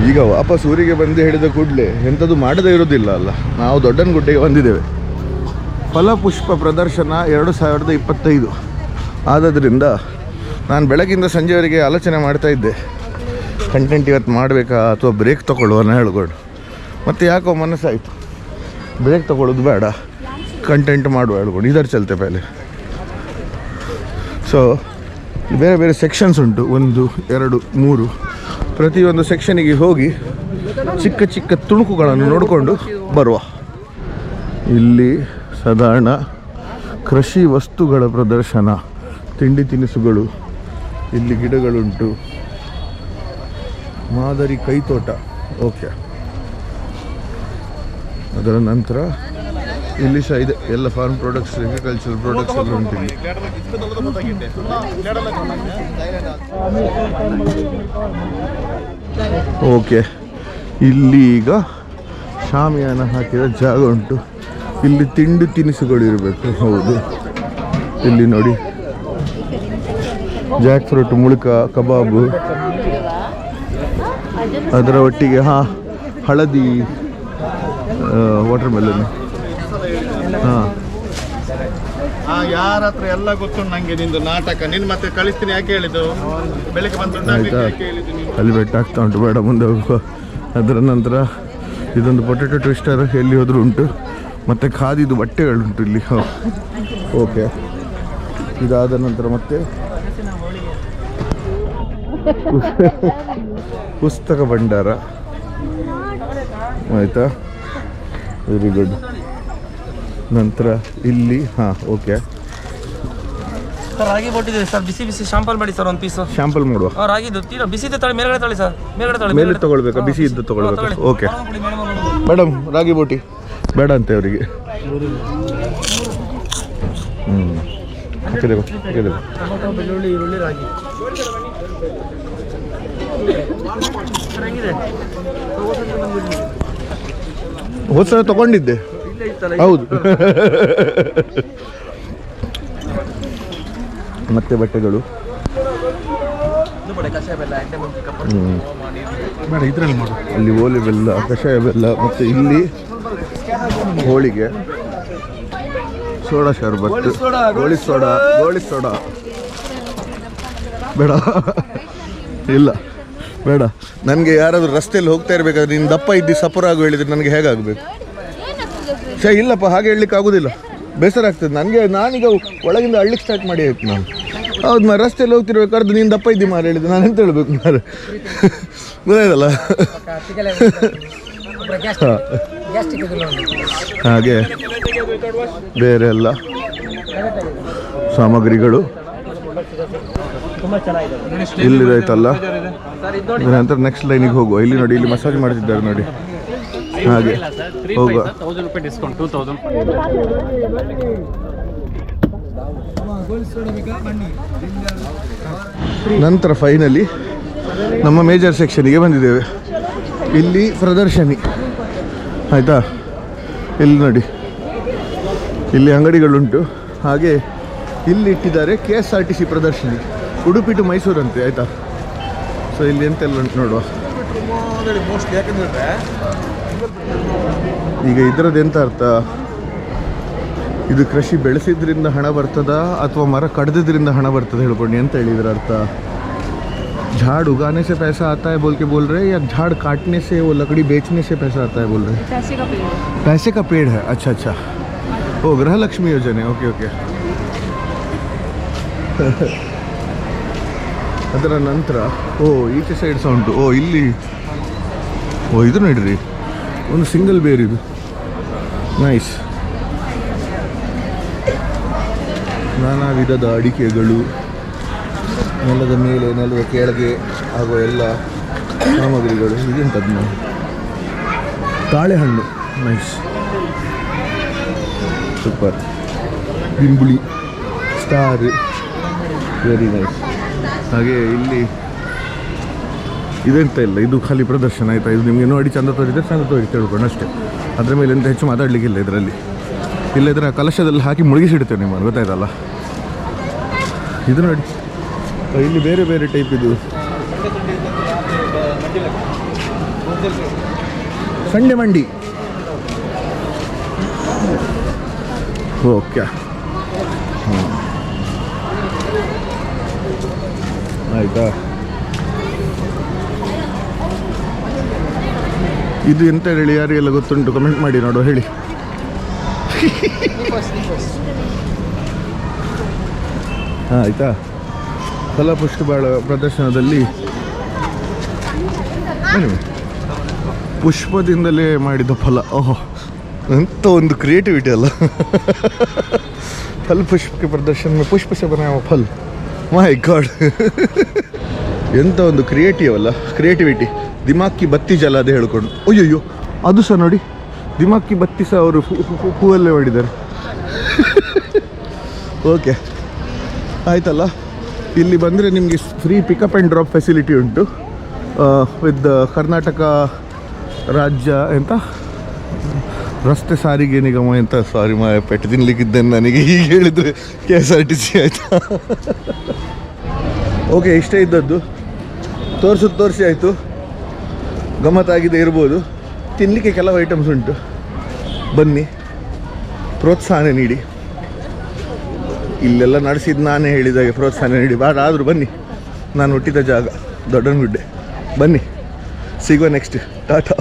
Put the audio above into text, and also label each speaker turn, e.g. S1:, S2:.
S1: ಈಗ ವಾಪಸ್ ಊರಿಗೆ ಬಂದು ಹಿಡಿದ ಕೂಡಲೇ ಎಂಥದ್ದು ಮಾಡದೇ ಇರೋದಿಲ್ಲ ಅಲ್ಲ. ನಾವು ದೊಡ್ಡನಗುಡ್ಡೆಗೆ ಬಂದಿದ್ದೇವೆ. ಫಲಪುಷ್ಪ ಪ್ರದರ್ಶನ 2025 ಆದ್ದರಿಂದ ನಾನು ಬೆಳಗಿಂದ ಸಂಜೆವರೆಗೆ ಆಲೋಚನೆ ಮಾಡ್ತಾ ಇದ್ದೆ, ಕಂಟೆಂಟ್ ಇವತ್ತು ಮಾಡಬೇಕಾ ಅಥವಾ ಬ್ರೇಕ್ ತೊಗೊಳ್ಳುವನ ಹೇಳ್ಕೊಂಡು. ಮತ್ತು ಯಾಕೋ ಮನಸ್ಸಾಯಿತು ಬ್ರೇಕ್ ತೊಗೊಳ್ಳೋದು ಬೇಡ, ಕಂಟೆಂಟ್ ಮಾಡುವ ಹೇಳ್ಕೊಂಡು ಇದರ ಚಲತೆ ಪೇಲೆ. ಸೊ ಬೇರೆ ಬೇರೆ ಸೆಕ್ಷನ್ಸ್ ಉಂಟು, 1, 2, 3. ಪ್ರತಿಯೊಂದು ಸೆಕ್ಷನಿಗೆ ಹೋಗಿ ಚಿಕ್ಕ ಚಿಕ್ಕ ತುಣುಕುಗಳನ್ನು ನೋಡಿಕೊಂಡು ಬರುವ. ಇಲ್ಲಿ ಸಾಧಾರಣ ಕೃಷಿ ವಸ್ತುಗಳ ಪ್ರದರ್ಶನ, ತಿಂಡಿ ತಿನಿಸುಗಳು, ಇಲ್ಲಿ ಗಿಡಗಳುಂಟು, ಮಾದರಿ ಕೈತೋಟ. ಓಕೆ, ಅದರ ನಂತರ ಇಲ್ಲಿ ಸಹ ಇದೆ ಎಲ್ಲ ಫಾರ್ಮ್ ಪ್ರಾಡಕ್ಟ್ಸ್, ಅಗ್ರಿಕಲ್ಚರ್ ಪ್ರಾಡಕ್ಟ್ಸ್ ಎಲ್ಲ ಉಂಟು ಇಲ್ಲಿ. ಓಕೆ, ಇಲ್ಲಿ ಈಗ ಶಾಮಿಯಾನ ಹಾಕಿದ ಜಾಗ ಉಂಟು. ಇಲ್ಲಿ ತಿಂಡಿ ತಿನಿಸುಗಳು ಇರಬೇಕು. ಹೌದು, ಇಲ್ಲಿ ನೋಡಿ ಜಾಕ್ ಫ್ರೂಟ್, ಮುಳುಕ, ಕಬಾಬು, ಅದರ ಒಟ್ಟಿಗೆ ಹಳದಿ, ವಾಟರ್ ಮೆಲನ್.
S2: ಯಾರ ಹತ್ರ ಎಲ್ಲ ಗೊತ್ತುಂಟು ನಂಗೆ ನಿಂದು ನಾಟಕ. ನಿನ್ನ ಮತ್ತೆ ಕಳಿಸ್ತೀನಿ ಯಾಕೆ ಹೇಳಿದ್ದು? ಬೆಳಿಗ್ಗೆ ಬಂದು
S1: ಅಲ್ಲಿ ಬೆಟ್ಟ ಆಗ್ತಾ ಉಂಟು, ಬೇಡ ಮುಂದೆ ಹೋಗುವ. ಅದರ ನಂತರ ಇದೊಂದು ಪೊಟೆಟೊ ಟ್ವಿಸ್ಟರ್ ಎಲ್ಲಿ ಹೋದರೂ ಉಂಟು. ಮತ್ತು ಖಾದಿದು ಬಟ್ಟೆಗಳುಂಟು ಇಲ್ಲಿ. ಓಕೆ, ಇದಾದ ನಂತರ ಮತ್ತೆ ಪುಸ್ತಕ ಭಂಡಾರ. ಆಯಿತಾ, ವೆರಿ ಗುಡ್. ನಂತರ ಇಲ್ಲಿ ಓಕೆ,
S3: ರಾಗಿ ಬೋಟಿದೆ ಸರ್, ಬಿಸಿ ಬಿಸಿ ಶಾಂಪಲ್ ಮಾಡಿ ಸರ್, ಒಂದು ಪೀಸ್
S1: ಶಾಂಪಲ್ ಮಾಡುವ.
S3: ರಾಗಿದು ತೀರಾ ಬಿಸಿ ಇದೆ, ತಳಿ ಮೇಲ್ಗಡೆ ತಳಿ ಸರ್, ಮೇಲ್ಗಡೆ ತಳಿ.
S1: ಮೇಲೆ ತಗೊಳ್ಬೇಕಾ? ಬಿಸಿ ಇದ್ದು ತಗೊಳ್ಬೇಕಾ? ಓಕೆ ಮೇಡಮ್, ರಾಗಿ ಬೋಟಿ ಬೇಡ ಅಂತೆ ಅವರಿಗೆ.
S3: ಟೊಮೊಟೊ, ಬೆಳ್ಳುಳ್ಳಿ, ಈರುಳ್ಳಿ, ರಾಗಿ
S1: ಹೋದ ಸಲ ತಗೊಂಡಿದ್ದೆ. ಹೌದು. ಮತ್ತೆ ಬಟ್ಟೆಗಳು ಅಲ್ಲಿ ಓಲೆ ಬೆಲ್ಲ, ಕಷಾಯ ಬೆಲ್ಲ, ಮತ್ತು ಇಲ್ಲಿ ಹೋಳಿಗೆ, ಸೋಡಾ ಶರ್ಬತ್ತು, ಗೋಳಿ ಸೋಡಾ ಬೇಡ, ಇಲ್ಲ ಬೇಡ. ನನಗೆ ಯಾರಾದರೂ ರಸ್ತೆಯಲ್ಲಿ ಹೋಗ್ತಾ ಇರಬೇಕಾದ್ರೆ ನೀನು ದಪ್ಪ ಇದ್ದು ಸಪುರ ಆಗು ಹೇಳಿದ್ರೆ ನನಗೆ ಹೇಗಾಗಬೇಕು? ಇಲ್ಲಪ್ಪ, ಹಾಗೆ ಹೇಳಲಿಕ್ಕೆ ಆಗೋದಿಲ್ಲ, ಬೇಸರ ಆಗ್ತದೆ ನನಗೆ. ನಾನೀಗ ಒಳಗಿಂದ ಅಳ್ಳಿಕ್ಕೆ ಸ್ಟಾರ್ಟ್ ಮಾಡಿ ಆಯ್ತು ನಾನು. ಹೌದು, ಮಾರ ರಸ್ತೆಯಲ್ಲಿ ಹೋಗ್ತಿರ್ಬೇಕಾದ್ರೆ ನೀನು ದಪ್ಪ ಇದ್ದಿ ಮಾರ ಹೇಳಿದ್ದು ನಾನು ಎಂತ ಹೇಳ್ಬೇಕು ಮಾರ? ಗೊತ್ತಾಯ್ತಲ್ಲ. ಹಾಗೆ ಬೇರೆ ಎಲ್ಲ ಸಾಮಗ್ರಿಗಳು ಇಲ್ಲಿದಾಯ್ತಲ್ಲ. ಇದರ ನಂತರ ನೆಕ್ಸ್ಟ್ ಲೈನಿಗೆ ಹೋಗುವ. ಇಲ್ಲಿ ನೋಡಿ, ಇಲ್ಲಿ ಮಸಾಜ್ ಮಾಡ್ತಿದ್ದಾರೆ ನೋಡಿ, ಹಾಗೆ ಹೋಗುವ. ನಂತರ ಫೈನಲಿ ನಮ್ಮ ಮೇಜರ್ ಸೆಕ್ಷನಿಗೆ ಬಂದಿದ್ದೇವೆ. ಇಲ್ಲಿ ಪ್ರದರ್ಶನಿ ಆಯಿತಾ. ಇಲ್ಲಿ ನೋಡಿ, ಇಲ್ಲಿ ಅಂಗಡಿಗಳುಂಟು. ಹಾಗೆ ಇಲ್ಲಿ ಇಟ್ಟಿದ್ದಾರೆ KSRTC ಪ್ರದರ್ಶನಿ, ಉಡುಪಿ ಟು ಮೈಸೂರು ಅಂತೆ. ಆಯಿತಾ, ಸೊ ಇಲ್ಲಿ ಎಂತೆಲ್ಲ ಉಂಟು ನೋಡುವ. ಈಗ ಇದರದ್ದು ಎಂತ ಅರ್ಥ? ಇದು ಕೃಷಿ ಬೆಳೆಸಿದ್ರಿಂದ ಹಣ ಬರ್ತದ ಅಥವಾ ಮರ ಕಡ್ದಿದ್ರಿಂದ ಹಣ ಬರ್ತದೆ ಹೇಳ್ಕೊಂಡು ಎಂತ ಹೇಳಿದ್ರ ಅರ್ಥ? झाड़ उगाने से पैसा आता है बोल के बोल रहे हैं, या झाड़ काटने से, वो लकड़ी बेचने से पैसा आता है बोल रहे हैं? पैसे का पेड़ है. अच्छा अच्छा, ओ गृह लक्ष्मी योजना. Okay okay. ಅದರ ನಂತರ ಈಚೆ ಸೈಡ್ ಸಹ ಉಂಟು. ಇಲ್ಲಿ ಇದು ನೋಡ್ರಿ, ಒಂದು ಸಿಂಗಲ್ ಬೇರ್, ಇದು ನೈಸ್. ನಾನಾ ವಿಧದ ಅಡಿಕೆಗಳು, ನೆಲದ ಮೇಲೆ, ನೆಲದ ಕೆಳಗೆ ಆಗುವ ಎಲ್ಲ ಸಾಮಗ್ರಿಗಳು. ಇದೆಂಥದ್ದು ನಾವು ತಾಳೆಹಣ್ಣು, ನೈಸ್, ಸೂಪರ್. ಬಿಂಬುಳಿ, ಸ್ಟಾರ್, ವೆರಿ ನೈಸ್. ಹಾಗೆ ಇಲ್ಲಿ ಇದೆಂತ ಇಲ್ಲ, ಇದು ಖಾಲಿ ಪ್ರದರ್ಶನ. ಆಯಿತಾ, ಇದು ನಿಮಗೆ ನೋಡಿ ಚಂದ ತೋರಿದ್ರೆ ಚಂದ ತೋರಿ ತಿಳ್ಕೊಂಡು ಅಷ್ಟೇ. ಅದರ ಮೇಲೆ ಎಂತ ಹೆಚ್ಚು ಮಾತಾಡಲಿಕ್ಕಿಲ್ಲ ಇದರಲ್ಲಿ. ಇಲ್ಲ ಇದರ ಕಲಶದಲ್ಲಿ ಹಾಕಿ ಮುಳುಗಿಸಿಡ್ತೇವೆ ನಿಮ್ಮನ್ನು, ಗೊತ್ತಾಯ್ತಲ್ಲ. ಇದು ನೋಡಿ, ಇಲ್ಲಿ ಬೇರೆ ಬೇರೆ ಟೈಪ್ ಇದು ಸಂಡೆ ಮಂಡಿ. ಓಕೆ, ಆಯಿತಾ. ಇದು ಎಂತ ಹೇಳಿ ಯಾರಿಗೆಲ್ಲ ಗೊತ್ತುಂಟು ಕಮೆಂಟ್ ಮಾಡಿ ನೋಡು, ಹೇಳಿ. ಹಾಂ, ಆಯಿತಾ. ಫಲಪುಷ್ಪ ಪ್ರದರ್ಶನದಲ್ಲಿ ಪುಷ್ಪದಿಂದಲೇ ಮಾಡಿದ ಫಲ. ಓಹೋ, ಎಂಥ ಒಂದು ಕ್ರಿಯೇಟಿವಿಟಿ ಅಲ್ಲ. ಫಲ ಪುಷ್ಪಕ್ಕೆ ಪ್ರದರ್ಶನ ಪುಷ್ಪ से बनाया हुआ फल. ಮೈ ಗಾಡ್, ಎಂಥ ಒಂದು ಕ್ರಿಯೇಟಿವಿಟಿ. ದಿಮಾಕಿ ಬತ್ತಿ ಜಲ ಅದೇ ಹೇಳ್ಕೊಂಡು. ಅಯ್ಯಯ್ಯೋ, ಅದು ಸಹ ನೋಡಿ, ದಿಮಾಕಿ ಬತ್ತಿ ಸಹ ಅವರು ಹೂವಲ್ಲೇ ಮಾಡಿದ್ದಾರೆ. ಓಕೆ, ಆಯ್ತಲ್ಲ. ಇಲ್ಲಿ ಬಂದರೆ ನಿಮಗೆ free pickup and drop facility ಉಂಟು ವಿತ್ ಕರ್ನಾಟಕ ರಾಜ್ಯ ಎಂತ ರಸ್ತೆ ಸಾರಿಗೆ ನಿಗಮ ಎಂತ. ಸಾರಿ ಪೆಟ್ಟು ತಿನ್ಲಿಕ್ಕಿದ್ದೇನೆ ನನಗೆ ಹೀಗೆ ಹೇಳಿದರೆ KSRTC ಆಯಿತಾ. ಓಕೆ, ಇಷ್ಟೇ ಇದ್ದದ್ದು. ತೋರಿಸಿ ಆಯಿತು. ಗಮ್ಮತ್ತಾಗಿದೆ ಇರ್ಬೋದು. ತಿನ್ನಲಿಕ್ಕೆ ಕೆಲವು ಐಟಮ್ಸ್ ಉಂಟು, ಬನ್ನಿ ಪ್ರೋತ್ಸಾಹ ನೀಡಿ. ಇಲ್ಲೆಲ್ಲ ನಡೆಸಿದ್ದು ನಾನೇ ಹೇಳಿದಾಗೆ ಪ್ರೋತ್ಸಾಹ ನೀಡಿ ಬಾಡ. ಆದರೂ ಬನ್ನಿ, ನಾನು ಹುಟ್ಟಿದ ಜಾಗ ದೊಡ್ಡನಗುಡ್ಡೆ. ಬನ್ನಿ, ಸಿಗುವ ನೆಕ್ಸ್ಟ್. ಟಾಟಾ.